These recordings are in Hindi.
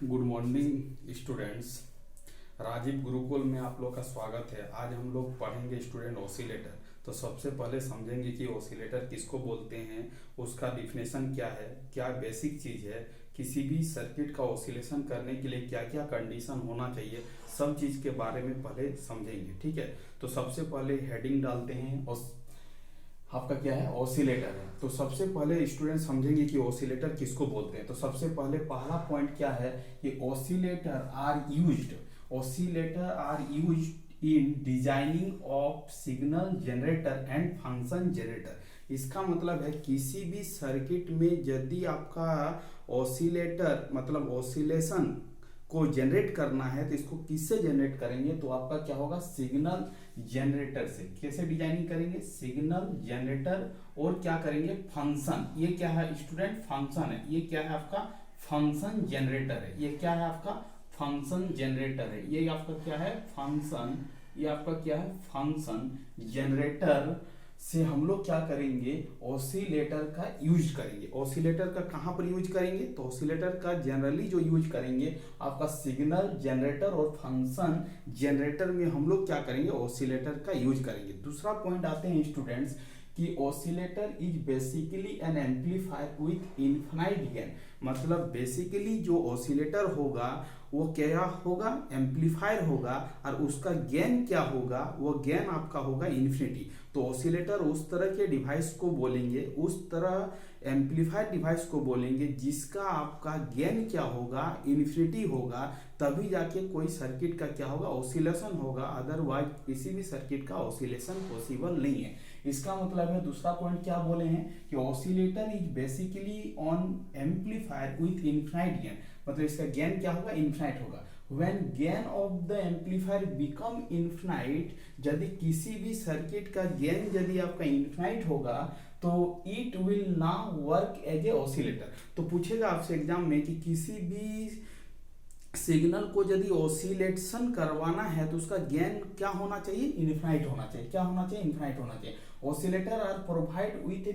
Good morning students. Rajiv Gurukul में आप लोग का स्वागत है। आज हम लोग पढ़ेंगे स्टूडेंट ऑसिलेटर। तो सबसे पहले समझेंगे कि ऑसिलेटर किसको बोलते हैं, उसका डिफिनेशन क्या है, क्या बेसिक चीज़ है, किसी भी सर्किट का ऑसिलेशन करने के लिए क्या क्या कंडीशन होना चाहिए, सब चीज़ के बारे में पहले समझेंगे। ठीक है, तो सबसे पहले हेडिंग डालते हैं और आपका क्या है, ऑसिलेटर है। तो सबसे पहले स्टूडेंट समझेंगे कि ऑसिलेटर किसको बोलते हैं। तो सबसे पहले पहला पॉइंट क्या है कि oscillator are used in designing of signal generator and function generator. इसका मतलब है किसी भी सर्किट में यदि आपका ऑसिलेटर मतलब ऑसिलेशन को जनरेट करना है तो इसको किससे जनरेट करेंगे, तो आपका क्या होगा, सिग्नल जनरेटर से। कैसे डिजाइनिंग करेंगे, सिग्नल जनरेटर और क्या करेंगे, फंक्शन। ये क्या है स्टूडेंट, फंक्शन है। ये क्या है आपका, फंक्शन जनरेटर है। ये क्या है आपका, फंक्शन जनरेटर है। ये आपका क्या है, फंक्शन। ये आपका क्या है, फंक्शन जनरेटर से हम लोग क्या करेंगे, ऑसिलेटर का यूज करेंगे। ऑसिलेटर का कहाँ पर यूज करेंगे, तो ऑसिलेटर का जनरली जो यूज करेंगे आपका सिग्नल जनरेटर और फंक्शन जनरेटर में हम लोग क्या करेंगे, ऑसिलेटर का यूज करेंगे। दूसरा पॉइंट आते हैं स्टूडेंट्स कि oscillator is basically N amplifier with infinite gain. मतलब बेसिकली जो ऑसिलेटर होगा वो क्या होगा, एम्पलीफायर होगा, और उसका गेन क्या होगा, वो गेन आपका होगा इन्फिनिटी। तो ऑसिलेटर उस तरह के डिवाइस को बोलेंगे, उस तरह एम्पलीफायर डिवाइस को बोलेंगे जिसका आपका गेन क्या होगा, इन्फिनिटी होगा, तभी जाके कोई सर्किट का क्या होगा, ऑसिलेशन होगा। अदरवाइज किसी भी सर्किट का ऑसिलेशन पॉसिबल नहीं है। इसका मतलब है, दूसरा पॉइंट क्या बोले हैं कि oscillator is basically on amplifier with infinite gain. मतलब इसका गेन क्या होगा, इनफाइनाइट होगा। When gain of the amplifier become infinite, यदि किसी भी सर्किट का गेन यदि आपका इनफाइनाइट होगा तो it will now work as a oscillator. तो पूछेगा आपसे एग्जाम में कि किसी भी सिग्नल को यदि ऑसिलेशन करवाना है तो उसका गेन क्या होना चाहिए, इनफाइनाइट होना चाहिए। क्या होना चाहिए, इनफाइनाइट होना चाहिए। Oscillator are provide with a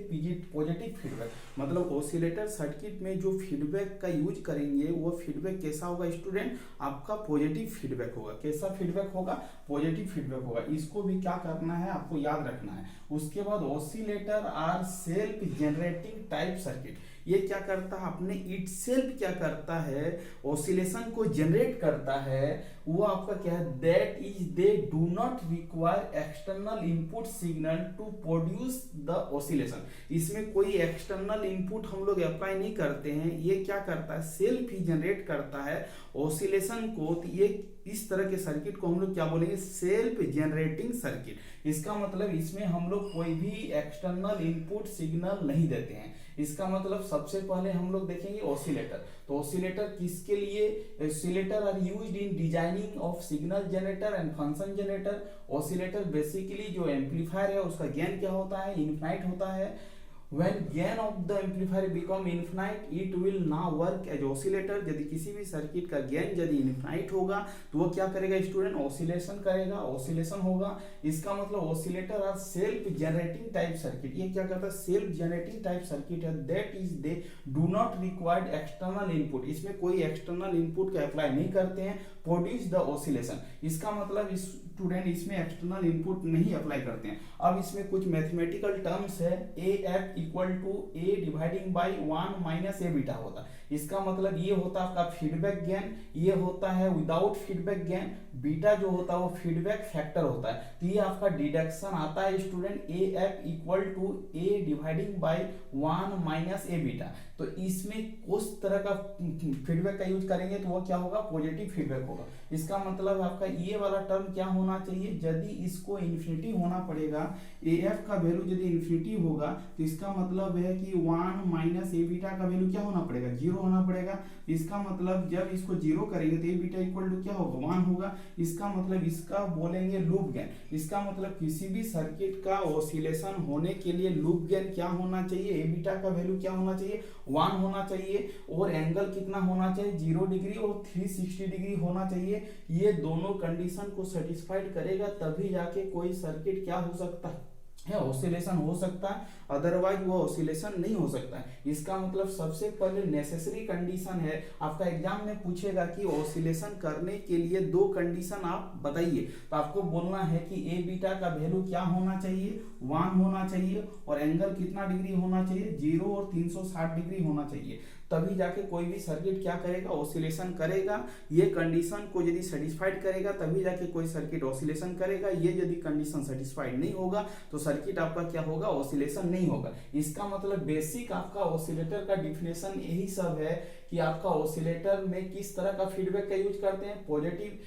positive feedback. मतलब ऑसिलेटर सर्किट में जो फीडबैक का यूज करेंगे वो फीडबैक कैसा होगा स्टूडेंट, आपका पॉजिटिव फीडबैक होगा। कैसा फीडबैक होगा, पॉजिटिव फीडबैक होगा। इसको भी क्या करना है, आपको याद रखना है। उसके बाद oscillator are self generating type circuit. ये क्या करता है, अपने इट सेल्फ क्या करता है, ऑसिलेशन को जनरेट करता है। वो आपका क्या है, that is they do not require external input signal to produce the oscillation. इसमें कोई एक्सटर्नल इनपुट हम लोग अप्लाई नहीं करते हैं। ये क्या करता है, सेल्फ ही जनरेट करता है ऑसिलेशन को। तो ये इस तरह के सर्किट को हम लोग क्या बोलेंगे, सेल्फ जनरेटिंग सर्किट। इसका मतलब इसमें हम लोग कोई भी एक्सटर्नल इनपुट सिग्नल नहीं देते हैं। इसका मतलब सबसे पहले हम लोग देखेंगे ऑसिलेटर। तो ऑसिलेटर किसके लिए, oscillator are used in designing of signal generator and function generator. Oscillator basically जो एम्पलीफायर है उसका गेन क्या होता है, इनफाइनाइट होता है। When gain of the amplifier become infinite, it will now work as oscillator। यदि किसी भी सर्किट का गेन यदि इनफाइनाइट होगा तो वो क्या करेगा स्टूडेंट, ऑसिलेशन करेगा, ऑसिलेशन होगा। इसका मतलब oscillator are self generating type circuit. ये क्या करता है, सेल्फ जनरेटिंग टाइप सर्किट है। That is they do not required external input. इसमें कोई एक्सटर्नल इनपुट का अप्लाई नहीं करते हैं, प्रोड्यूस द ऑसिलेशन। इसका मतलब स्टूडेंट इसमें एक्सटर्नल इनपुट नहीं अप्लाई करते हैं। अब इसमें कुछ मैथमेटिकल टर्म्स है, A F equal to A dividing by 1 minus A beta होता है। इसका मतलब ये होता है आपका फीडबैक गेन, ये होता है विदाउट फीडबैक गेन। बीटा जो होता है वो फीडबैक फैक्टर होता है। तो ये आपका डिडक्शन आता है student, A F equal to A dividing by 1 minus A beta. तो इसमें उस तरह का फीडबैक का यूज करेंगे तो वो क्या होगा, पॉजिटिव फीडबैक होगा। इसका मतलब आपका ये वाला टर्म क्या होना चाहिए, यदि इसको इन्फिनिटी होना पड़ेगा, ए एफ का वैल्यू यदि इन्फिनिटी होगा तो इसका मतलब है कि 1 माइनस ए बीटा का वैल्यू क्या होना पड़ेगा, 0 होना पड़ेगा। इसका मतलब जब इसको 0 करेंगे तो ए बीटा इक्वल टू क्या होगा, 1 होगा। इसका मतलब इसका बोलेंगे लूप गेन। इसका मतलब किसी भी सर्किट का ऑसिलेशन होने के लिए लूप गेन क्या होना चाहिए, ए बीटा का वैल्यू क्या होना चाहिए, 1 होना चाहिए। और एंगल कितना होना चाहिए, 0 डिग्री और 360 डिग्री होना चाहिए। ये दोनों कंडीशन को सेटिस्फाइड करेगा तभी जाके कोई सर्किट क्या हो सकता है, है ऑसिलेशन हो सकता है, अदरवाइज वो ऑसिलेशन नहीं हो सकता है। इसका मतलब सबसे पहले नेसेसरी कंडीशन है, आपका एग्जाम में पूछेगा कि ऑसिलेशन करने के लिए दो कंडीशन आप बताइए, तो आपको बोलना है कि ए बीटा का वैल्यू क्या होना चाहिए, 1 होना चाहिए, और एंगल कितना डिग्री होना चाहिए, 0 और 360 डिग्री होना चाहिए। तभी जाके कोई भी सर्किट क्या करेगा, ऑसिलेशन करेगा। ये कंडीशन को यदि सेटिस्फाइड करेगा तभी जाके कोई सर्किट ऑसिलेशन करेगा। ये यदि कंडीशन सेटिस्फाइड नहीं होगा तो सर्किट आपका क्या होगा, ऑसिलेशन नहीं होगा। इसका मतलब बेसिक आपका ऑसिलेटर का डिफिनेशन यही सब है कि आपका ऑसिलेटर में किस तरह का फीडबैक का यूज करते हैं, पॉजिटिव।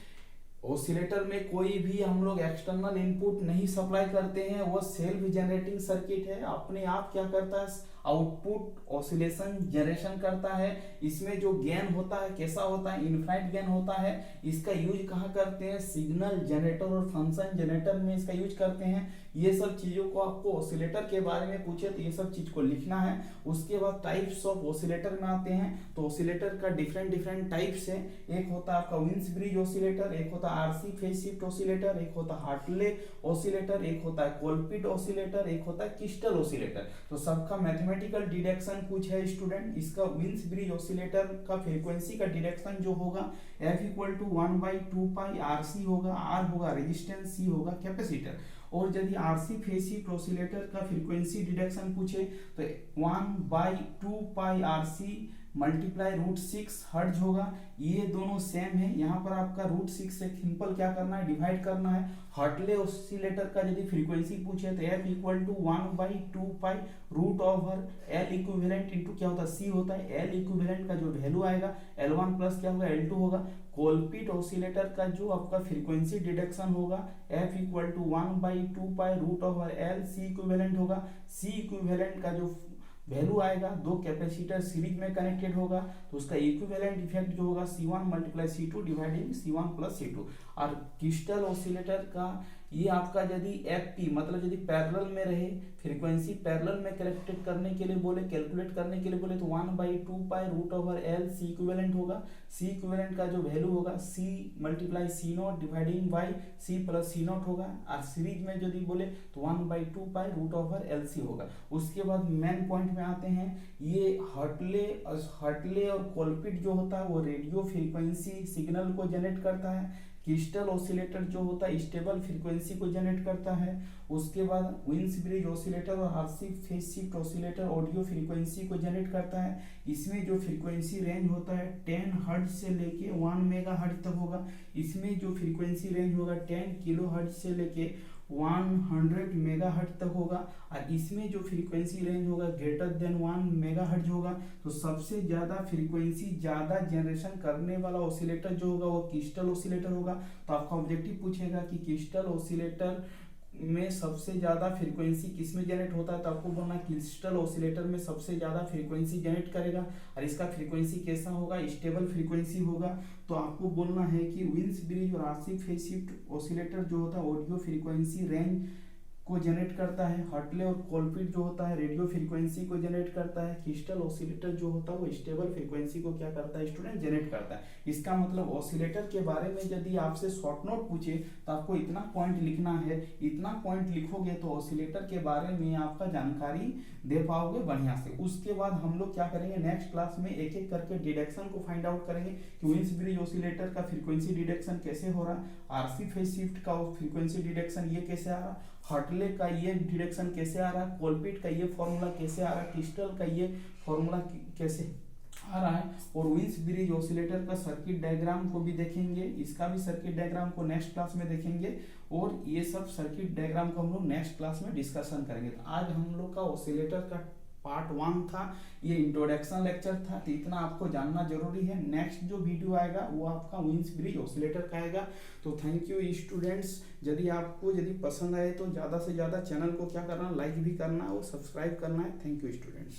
ऑसिलेटर में कोई भी हम लोग एक्सटर्नल इनपुट नहीं सप्लाई करते हैं, वो सेल्फ जनरेटिंग सर्किट है, अपने आप क्या करता है, आउटपुट ऑसिलेशन जनरेशन करता है। इसमें जो गेन होता है कैसा होता है, इनफाइनाइट गेन होता है। इसका यूज कहाँ करते हैं, सिग्नल जनरेटर और फंक्शन जनरेटर में इसका यूज करते हैं। ये सब चीजों को आपको ऑसिलेटर के बारे में पूछे तो ये सब चीज को लिखना है। उसके बाद टाइप्स ऑफ ऑसिलेटर में आते हैं, तो ऑसिलेटर का डिफरेंट टाइप्स है। एक होता है आपका विंस ब्रिज ऑसिलेटर, एक होता है आरसी फेज शिफ्ट ऑसिलेटर, एक होता है हार्टले ऑसिलेटर, एक होता है कोलपिट ऑसिलेटर, एक होता है क्रिस्टल ऑसिलेटर। तो सबका मैथमेटिकल डिडक्शन कुछ है स्टूडेंट। इसका विंस ब्रिज ऑसिलेटर का फ्रीक्वेंसी का डिडक्शन जो होगा F equal to 1/2 pi RC होगा, R होगा रेजिस्टेंस, C होगा कैपेसिटर। और यदि आरसी फेज शिफ्ट ऑसिलेटर का फ्रीक्वेंसी डिडक्शन पूछे तो 1/2 पाई RC मल्टीप्लाई √6 हर्ट्ज होगा। ये दोनों सेम है, यहाँ पर आपका √6 से सिंपल क्या करना है, डिवाइड करना है। हार्टले ऑसिलेटर का यदि फ्रीक्वेंसी पूछे तो F equal to 1/2 pi √L equivalent into क्या होता है, C होता है। L इक्विवेलेंट का जो वैल्यू आएगा L1 प्लस क्या होगा, L2 होगा। कोलपिट ऑसिलेटर का जो आपका फ्रीक्वेंसी डिडक्शन होगा F equal to 1/2 pi √L, C equivalent होगा। C इक्विवेलेंट का जो वैल्यू आएगा, दो कैपेसिटर सीरीज में कनेक्टेड होगा तो उसका इक्विवेलेंट इफेक्ट जो होगा C1 multiply C2 dividing C1 plus C2। और क्रिस्टल ऑसिलेटर का ये आपका यदि FP मतलब यदि पैरेलल में रहे, फ्रीक्वेंसी पैरेलल में कैलकुलेट करने के लिए बोले, कैलकुलेट करने के लिए बोले तो 1/2 पाई √L C इक्विवेलेंट होगा। C इक्विवेलेंट का जो वैल्यू होगा C multiply C0 dividing by C plus C0 होगा। और सीरीज में यदि बोले तो 1/2 पाई √LC होगा। उसके बाद मेन पॉइंट में आते हैं, ये हर्टले और कोलपिट जो होता है वो रेडियो फ्रीक्वेंसी सिग्नल को जनरेट करता है। क्रिस्टल ऑसिलेटर जो होता है स्टेबल फ्रीक्वेंसी को जनरेट करता है। उसके बाद विंस ब्रिज ऑसिलेटर और RC phase shift oscillator audio frequency को जनरेट करता है। इसमें जो फ्रीक्वेंसी रेंज होता है 10 हर्ट्ज से लेके 1 मेगा हर्ट्ज तक होगा। इसमें जो फ्रीक्वेंसी रेंज होगा 10 किलो हर्ट्ज से लेके 100 मेगा हर्ट्ज तक होगा। और इसमें जो फ्रीक्वेंसी रेंज होगा ग्रेटर देन 1 मेगा हर्ट्ज होगा। तो सबसे ज्यादा फ्रीक्वेंसी ज्यादा जनरेशन करने वाला ऑसिलेटर जो होगा वो क्रिस्टल ऑसिलेटर होगा। तो आपका ऑब्जेक्टिव पूछेगा कि क्रिस्टल ऑसिलेटर में सबसे ज्यादा फ्रीक्वेंसी किसमें जनरेट होता है, तो आपको बोलना क्रिस्टल ऑसिलेटर में सबसे ज्यादा फ्रीक्वेंसी जनरेट करेगा। और इसका फ्रीक्वेंसी कैसा होगा, स्टेबल फ्रीक्वेंसी होगा। तो आपको बोलना है कि विंस ब्रिज और आरसी फेज शिफ्ट ऑसिलेटर जो होता है ऑडियो फ्रीक्वेंसी रेंज को जनरेट करता है। हर्टले और कोलपिट जो होता है रेडियो फ्रीक्वेंसी को जनरेट करता है। क्रिस्टल ऑसिलेटर जो होता है वो स्टेबल फ्रीक्वेंसी को क्या करता है स्टूडेंट, जनरेट करता है। इसका मतलब ऑसिलेटर के बारे में यदि आपसे शॉर्ट नोट पूछे तो आपको इतना पॉइंट लिखना है। इतना पॉइंट लिखोगे तो ऑसिलेटर के बारे में आपका जानकारी दे पाओगे बढ़िया से। उसके बाद हम लोग क्या करेंगे, नेक्स्ट क्लास में एक एक करके डिडक्शन को फाइंड आउट करेंगे कि विंस ब्रिज ऑसिलेटर का फ्रीक्वेंसी डिडक्शन कैसे हो रहा, आरसी फेज शिफ्ट का फ्रीक्वेंसी डिडक्शन ये कैसे आ रहा, हर्टले का ये डिडक्शन कैसे आ रहा है, कोलपिट का ये फॉर्मूला कैसे आ रहा है, क्रिस्टल का ये फॉर्मूला कैसे आ रहा है। और विंस ब्रिज ऑसिलेटर का सर्किट डायग्राम को भी देखेंगे, इसका भी सर्किट डायग्राम को नेक्स्ट क्लास में देखेंगे। और ये सब सर्किट डायग्राम को हम लोग नेक्स्ट क्लास में डिस्कशन करेंगे। तो आज हम लोग का ऑसिलेटर का पार्ट 1 था, ये इंट्रोडक्शन लेक्चर था। तो इतना आपको जानना जरूरी है। नेक्स्ट जो वीडियो आएगा वो आपका विंस ब्रिज ऑसिलेटर का आएगा। तो थैंक यू स्टूडेंट्स। यदि पसंद आए तो ज़्यादा से ज़्यादा चैनल को क्या करना, लाइक भी करना और सब्सक्राइब करना है। Thank you students.